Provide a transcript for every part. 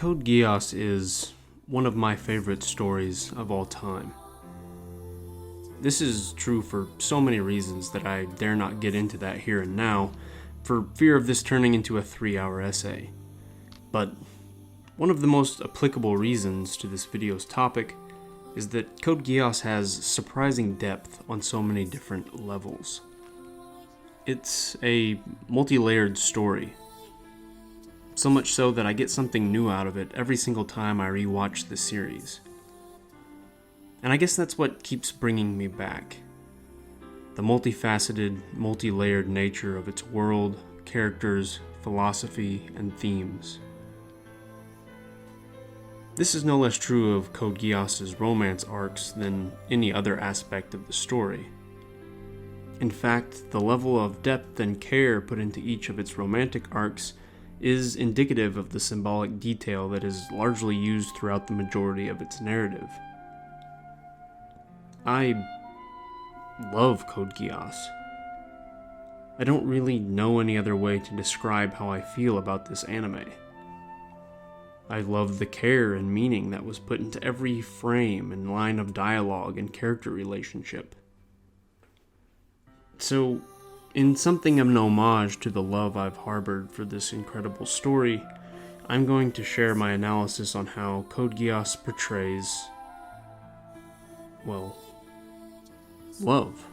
Code Geass is one of my favorite stories of all time. This is true for so many reasons that I dare not get into that here and now, for fear of this turning into a 3-hour essay. But one of the most applicable reasons to this video's topic is that Code Geass has surprising depth on so many different levels. It's a multi-layered story, so much so that I get something new out of it every single time I rewatch the series. And I guess that's what keeps bringing me back. The multifaceted, multi-layered nature of its world, characters, philosophy, and themes. This is no less true of Code Geass's romance arcs than any other aspect of the story. In fact, the level of depth and care put into each of its romantic arcs is indicative of the symbolic detail that is largely used throughout the majority of its narrative. I love Code Geass. I don't really know any other way to describe how I feel about this anime. I love the care and meaning that was put into every frame and line of dialogue and character relationship. So, in something of an homage to the love I've harbored for this incredible story, I'm going to share my analysis on how Code Geass portrays, well, love.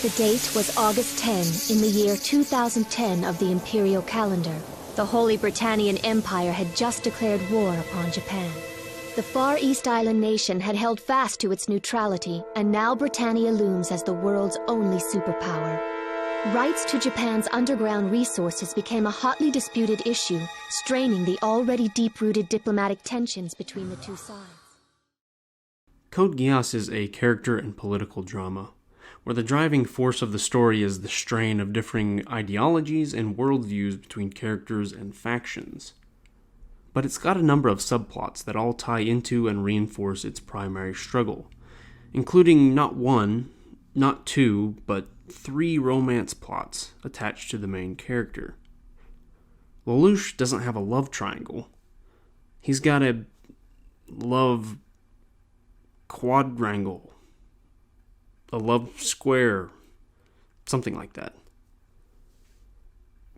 The date was August 10 in the year 2010 of the imperial calendar. The Holy Britannian Empire had just declared war upon Japan. The Far East Island nation had held fast to its neutrality, and now Britannia looms as the world's only superpower. Rights to Japan's underground resources became a hotly disputed issue, straining the already deep-rooted diplomatic tensions between the two sides. Code Geass is a character and political drama, where the driving force of the story is the strain of differing ideologies and worldviews between characters and factions. But it's got a number of subplots that all tie into and reinforce its primary struggle, including not one, not two, but 3 romance plots attached to the main character. Lelouch doesn't have a love triangle. He's got a love quadrangle. A love square, something like that.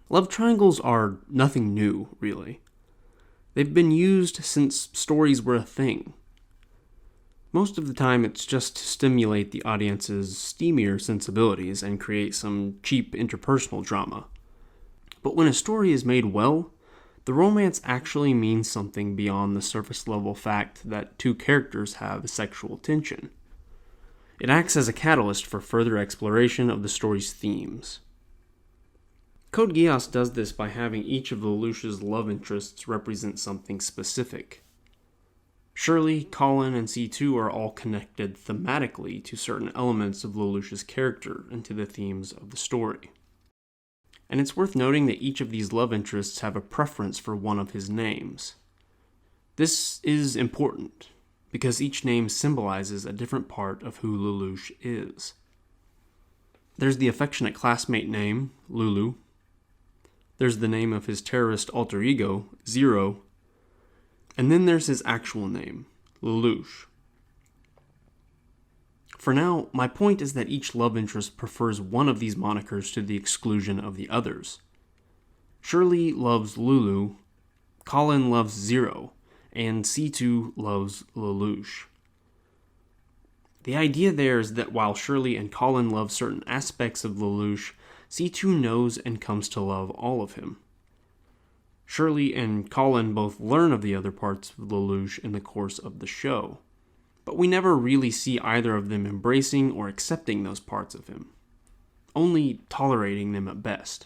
Love triangles are nothing new, really. They've been used since stories were a thing. Most of the time it's just to stimulate the audience's steamier sensibilities and create some cheap interpersonal drama. But when a story is made well, the romance actually means something beyond the surface level fact that 2 characters have sexual tension. It acts as a catalyst for further exploration of the story's themes. Code Geass does this by having each of Lelouch's love interests represent something specific. Shirley, Kallen, and C2 are all connected thematically to certain elements of Lelouch's character and to the themes of the story. And it's worth noting that each of these love interests have a preference for one of his names. This is important, because each name symbolizes a different part of who Lelouch is. There's the affectionate classmate name, Lulu. There's the name of his terrorist alter ego, Zero. And then there's his actual name, Lelouch. For now, my point is that each love interest prefers one of these monikers to the exclusion of the others. Shirley loves Lulu, Kallen loves Zero, and C2 loves Lelouch. The idea there is that while Shirley and Kallen love certain aspects of Lelouch, C2 knows and comes to love all of him. Shirley and Kallen both learn of the other parts of Lelouch in the course of the show, but we never really see either of them embracing or accepting those parts of him, only tolerating them at best.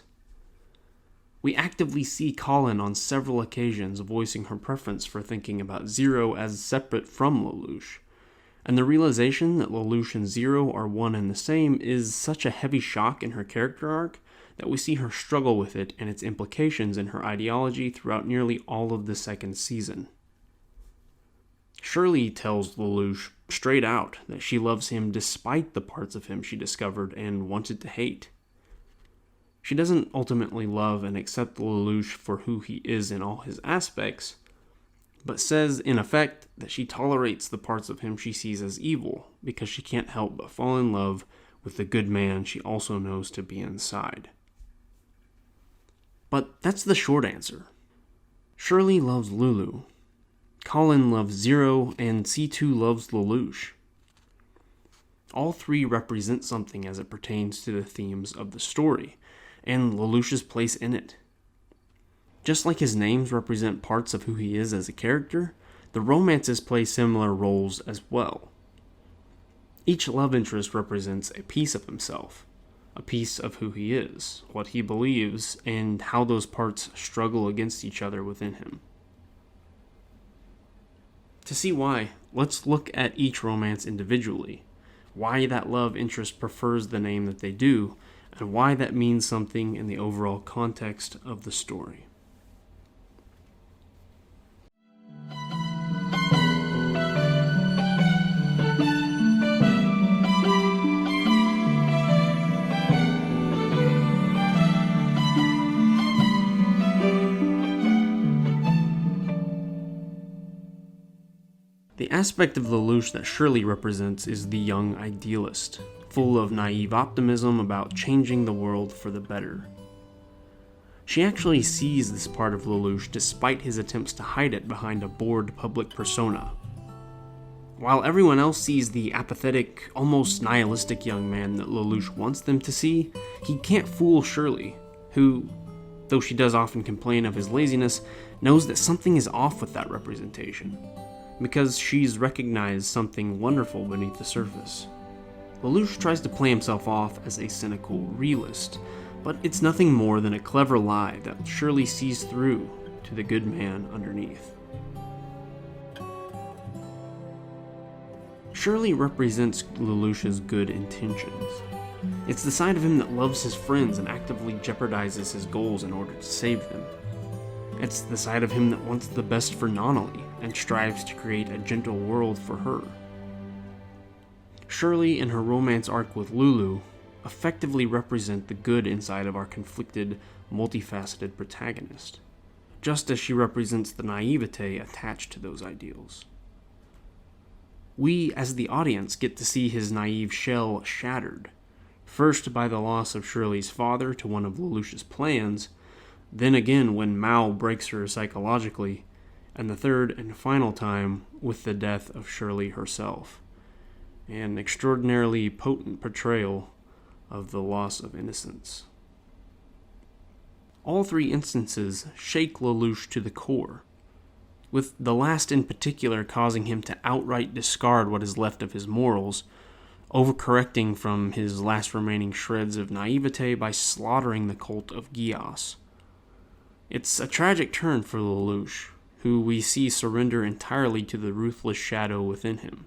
We actively see Kallen on several occasions voicing her preference for thinking about Zero as separate from Lelouch, And the realization that Lelouch and Zero are one and the same is such a heavy shock in her character arc that we see her struggle with it and its implications in her ideology throughout nearly all of the second season. Shirley tells Lelouch straight out that she loves him despite the parts of him she discovered and wanted to hate. She doesn't ultimately love and accept Lelouch for who he is in all his aspects, but says in effect that she tolerates the parts of him she sees as evil because she can't help but fall in love with the good man she also knows to be inside. But that's the short answer. Shirley loves Lulu, Kallen loves Zero, and C2 loves Lelouch. All three represent something as it pertains to the themes of the story, and Lelouch's place in it. Just like his names represent parts of who he is as a character, the romances play similar roles as well. Each love interest represents a piece of himself, a piece of who he is, what he believes, and how those parts struggle against each other within him. To see why, let's look at each romance individually, why that love interest prefers the name that they do, and why that means something in the overall context of the story. The aspect of Lelouch that Shirley represents is the young idealist, full of naive optimism about changing the world for the better. She actually sees this part of Lelouch despite his attempts to hide it behind a bored public persona. While everyone else sees the apathetic, almost nihilistic young man that Lelouch wants them to see, he can't fool Shirley, who, though she does often complain of his laziness, knows that something is off with that representation, because she's recognized something wonderful beneath the surface. Lelouch tries to play himself off as a cynical realist, but it's nothing more than a clever lie that Shirley sees through to the good man underneath. Shirley represents Lelouch's good intentions. It's the side of him that loves his friends and actively jeopardizes his goals in order to save them. It's the side of him that wants the best for Nonnally and strives to create a gentle world for her. Shirley and her romance arc with Lulu effectively represent the good inside of our conflicted, multifaceted protagonist, just as she represents the naivete attached to those ideals. We, as the audience, get to see his naive shell shattered, first by the loss of Shirley's father to one of Lelouch's plans, then again when Mao breaks her psychologically, and the third and final time with the death of Shirley herself. An extraordinarily potent portrayal of the loss of innocence. All three instances shake Lelouch to the core, with the last in particular causing him to outright discard what is left of his morals, overcorrecting from his last remaining shreds of naivete by slaughtering the cult of Geass. It's a tragic turn for Lelouch, who we see surrender entirely to the ruthless shadow within him.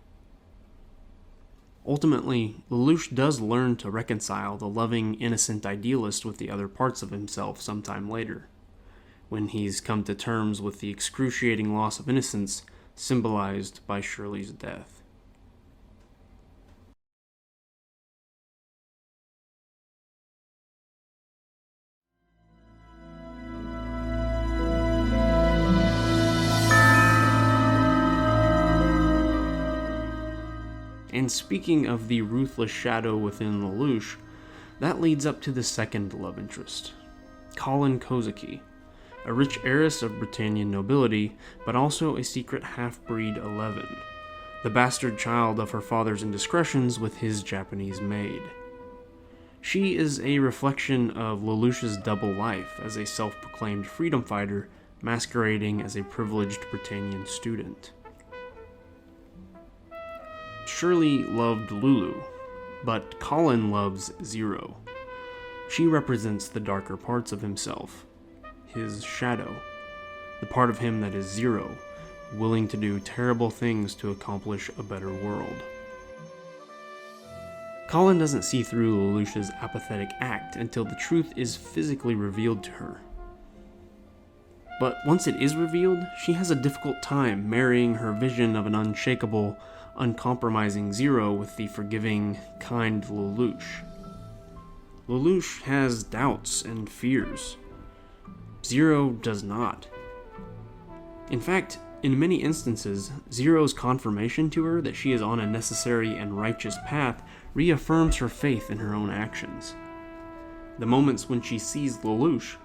Ultimately, Lelouch does learn to reconcile the loving, innocent idealist with the other parts of himself sometime later, when he's come to terms with the excruciating loss of innocence symbolized by Shirley's death. And speaking of the ruthless shadow within Lelouch, that leads up to the second love interest, Kallen Kozaki, a rich heiress of Britannian nobility, but also a secret half-breed 11, the bastard child of her father's indiscretions with his Japanese maid. She is a reflection of Lelouch's double life as a self-proclaimed freedom fighter masquerading as a privileged Britannian student. Shirley loved Lulu, but Kallen loves Zero. She represents the darker parts of himself, his shadow, the part of him that is Zero, willing to do terrible things to accomplish a better world. Kallen doesn't see through Lelouch's apathetic act until the truth is physically revealed to her. But once it is revealed, she has a difficult time marrying her vision of an unshakable, uncompromising Zero with the forgiving, kind Lelouch. Lelouch has doubts and fears. Zero does not. In fact, in many instances, Zero's confirmation to her that she is on a necessary and righteous path reaffirms her faith in her own actions. The moments when she sees Lelouch,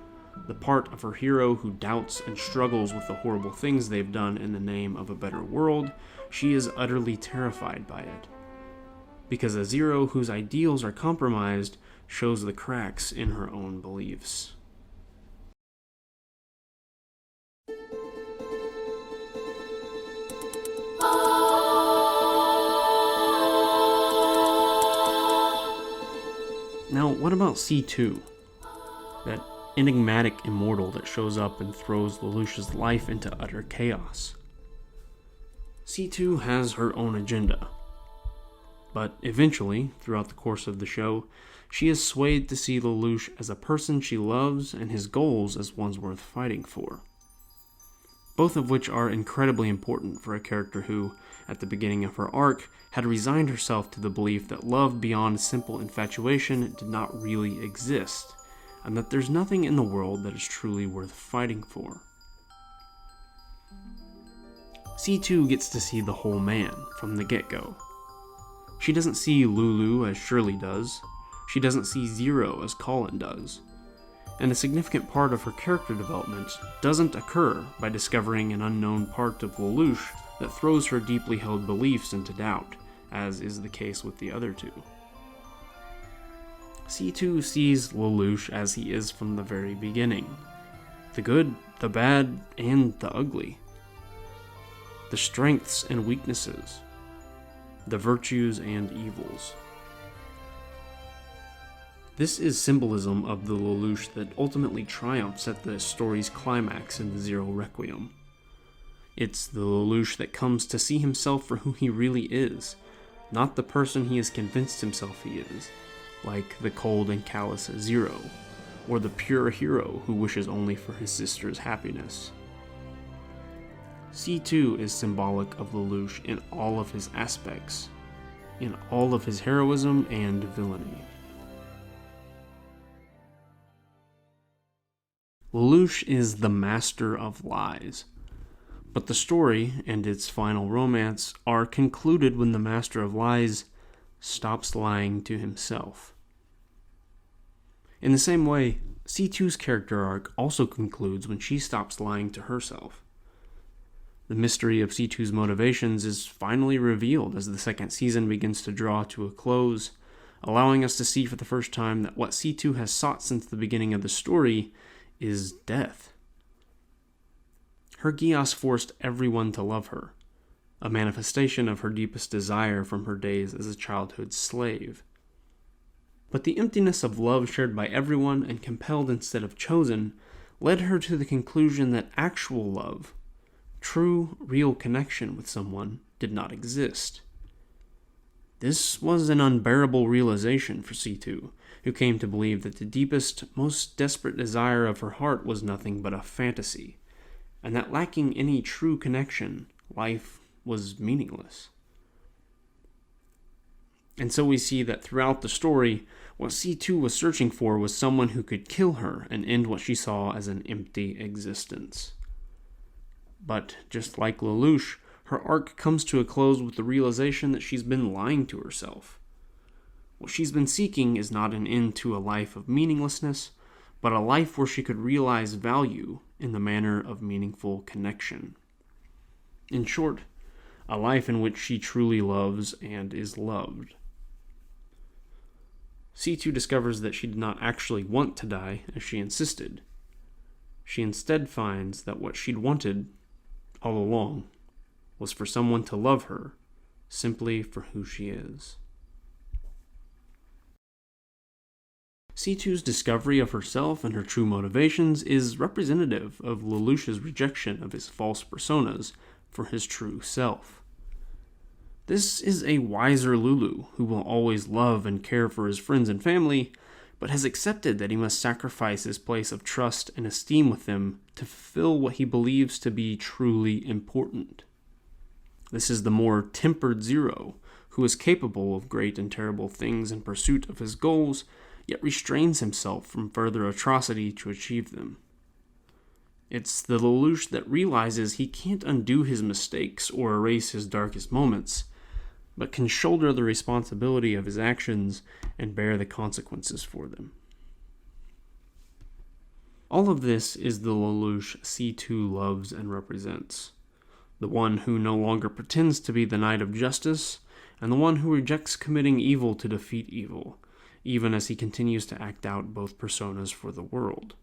the part of her hero who doubts and struggles with the horrible things they've done in the name of a better world, she is utterly terrified by it. Because a Zero whose ideals are compromised shows the cracks in her own beliefs. Now, what about C2? That enigmatic immortal that shows up and throws Lelouch's life into utter chaos. C2 has her own agenda. But eventually, throughout the course of the show, she is swayed to see Lelouch as a person she loves and his goals as ones worth fighting for. Both of which are incredibly important for a character who, at the beginning of her arc, had resigned herself to the belief that love beyond simple infatuation did not really exist, and that there's nothing in the world that is truly worth fighting for. C2 gets to see the whole man from the get-go. She doesn't see Lulu as Shirley does. She doesn't see Zero as Kallen does. And a significant part of her character development doesn't occur by discovering an unknown part of Lelouch that throws her deeply held beliefs into doubt, as is the case with the other two. C2 sees Lelouch as he is from the very beginning. The good, the bad, and the ugly. The strengths and weaknesses. The virtues and evils. This is symbolism of the Lelouch that ultimately triumphs at the story's climax in the Zero Requiem. It's the Lelouch that comes to see himself for who he really is, not the person he has convinced himself he is, like the cold and callous Zero, or the pure hero who wishes only for his sister's happiness. C2 is symbolic of Lelouch in all of his aspects, in all of his heroism and villainy. Lelouch is the master of lies, but the story and its final romance are concluded when the master of lies stops lying to himself. In the same way, C2's character arc also concludes when she stops lying to herself. The mystery of C2's motivations is finally revealed as the second season begins to draw to a close, allowing us to see for the first time that what C2 has sought since the beginning of the story is death. Her Geass forced everyone to love her, a manifestation of her deepest desire from her days as a childhood slave. But the emptiness of love shared by everyone and compelled instead of chosen led her to the conclusion that actual love, true, real connection with someone, did not exist. This was an unbearable realization for C2, who came to believe that the deepest, most desperate desire of her heart was nothing but a fantasy, and that lacking any true connection, life was meaningless. And so we see that throughout the story, what C2 was searching for was someone who could kill her and end what she saw as an empty existence. But just like Lelouch, her arc comes to a close with the realization that she's been lying to herself. What she's been seeking is not an end to a life of meaninglessness, but a life where she could realize value in the manner of meaningful connection. In short, a life in which she truly loves and is loved. C2 discovers that she did not actually want to die as she insisted. She instead finds that what she'd wanted all along was for someone to love her simply for who she is. C2's discovery of herself and her true motivations is representative of Lelouch's rejection of his false personas for his true self. This is a wiser Lulu who will always love and care for his friends and family, but has accepted that he must sacrifice his place of trust and esteem with them to fulfill what he believes to be truly important. This is the more tempered Zero, who is capable of great and terrible things in pursuit of his goals, yet restrains himself from further atrocity to achieve them. It's the Lelouch that realizes he can't undo his mistakes or erase his darkest moments, but can shoulder the responsibility of his actions and bear the consequences for them. All of this is the Lelouch C2 loves and represents. The one who no longer pretends to be the Knight of Justice, and the one who rejects committing evil to defeat evil, even as he continues to act out both personas for the world.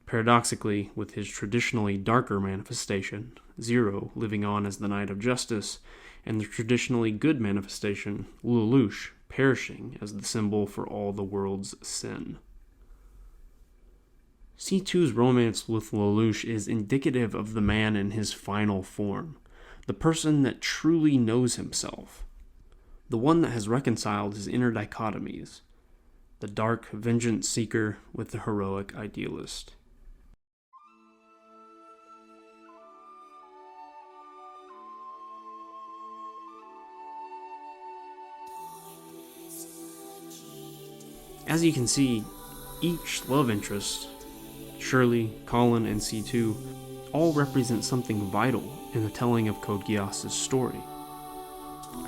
Paradoxically, with his traditionally darker manifestation, Zero living on as the Knight of Justice, and the traditionally good manifestation, Lelouch, perishing as the symbol for all the world's sin. C2's romance with Lelouch is indicative of the man in his final form, the person that truly knows himself, the one that has reconciled his inner dichotomies, the dark vengeance seeker with the heroic idealist. As you can see, each love interest, Shirley, Kallen, and C2, all represent something vital in the telling of Code Geass' story.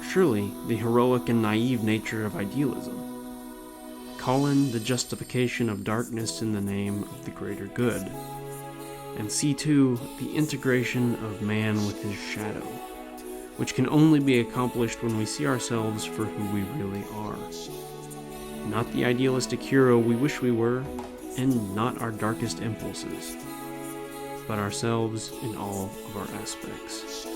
Shirley, the heroic and naive nature of idealism. Kallen, the justification of darkness in the name of the greater good. And C2, the integration of man with his shadow, which can only be accomplished when we see ourselves for who we really are. Not the idealistic hero we wish we were, and not our darkest impulses, but ourselves in all of our aspects.